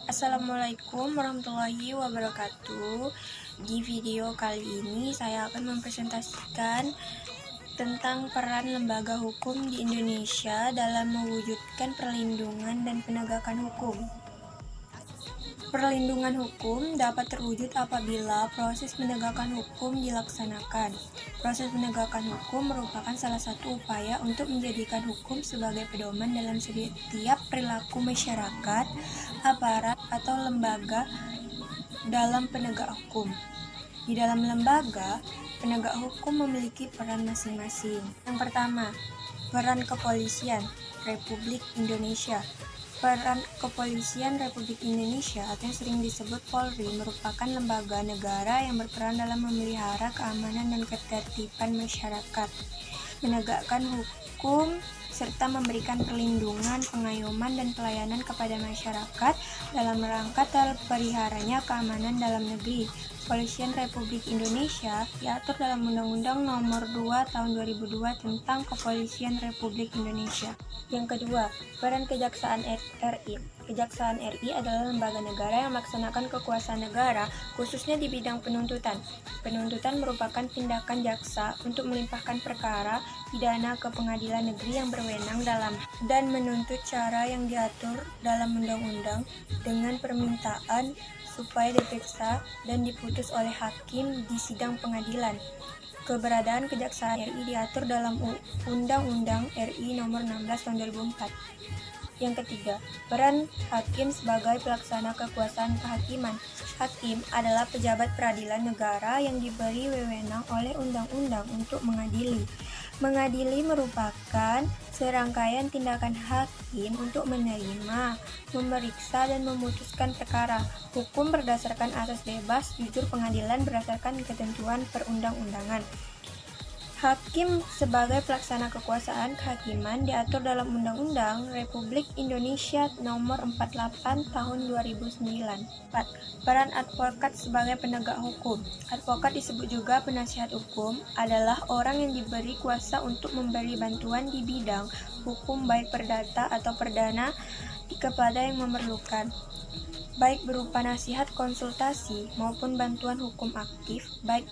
Assalamualaikum warahmatullahi wabarakatuh. Di video kali ini saya akan mempresentasikan tentang peran lembaga hukum di Indonesia dalam mewujudkan perlindungan dan penegakan hukum. Perlindungan hukum dapat terwujud apabila proses penegakan hukum dilaksanakan. Proses penegakan hukum merupakan salah satu upaya untuk menjadikan hukum sebagai pedoman dalam setiap perilaku masyarakat, aparat, atau lembaga dalam penegak hukum. Di dalam lembaga, penegak hukum memiliki peran masing-masing. Yang pertama, peran kepolisian Republik Indonesia. Peran Kepolisian Republik Indonesia atau yang sering disebut Polri merupakan lembaga negara yang berperan dalam memelihara keamanan dan ketertiban masyarakat, menegakkan hukum, serta memberikan perlindungan, pengayoman, dan pelayanan kepada masyarakat dalam rangka terpeliharanya keamanan dalam negeri. Kepolisian Republik Indonesia diatur dalam Undang-Undang Nomor 2 Tahun 2002 tentang Kepolisian Republik Indonesia. Yang kedua, peran Kejaksaan RI. Kejaksaan RI adalah lembaga negara yang melaksanakan kekuasaan negara, khususnya di bidang penuntutan. Penuntutan merupakan tindakan jaksa untuk melimpahkan perkara pidana ke pengadilan negeri yang berwenang dalam dan menuntut cara yang diatur dalam undang-undang dengan permintaan supaya diperiksa dan diputus oleh hakim di sidang pengadilan. Keberadaan Kejaksaan RI diatur dalam Undang-Undang RI Nomor 16 Tahun 2004. Yang ketiga, peran hakim sebagai pelaksana kekuasaan kehakiman. Hakim adalah pejabat peradilan negara yang diberi wewenang oleh undang-undang untuk mengadili. Mengadili merupakan serangkaian tindakan hakim untuk menerima, memeriksa, dan memutuskan perkara hukum berdasarkan asas bebas, jujur, pengadilan berdasarkan ketentuan perundang-undangan. Hakim sebagai pelaksana kekuasaan kehakiman diatur dalam Undang-Undang Republik Indonesia Nomor 48 Tahun 2009. 4. Peran advokat sebagai penegak hukum. Advokat disebut juga penasihat hukum, adalah orang yang diberi kuasa untuk memberi bantuan di bidang hukum baik perdata atau perdana kepada yang memerlukan, baik berupa nasihat, konsultasi, maupun bantuan hukum aktif, baik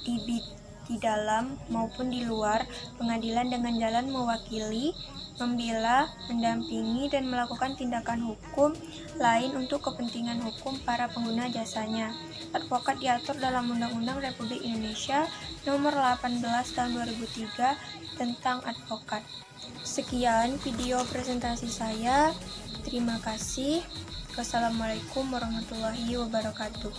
di dalam maupun di luar pengadilan dengan jalan mewakili, membela, mendampingi, dan melakukan tindakan hukum lain untuk kepentingan hukum para pengguna jasanya. Advokat diatur dalam Undang-Undang Republik Indonesia Nomor 18 Tahun 2003 tentang advokat. Sekian video presentasi saya. Terima kasih. Wassalamualaikum warahmatullahi wabarakatuh.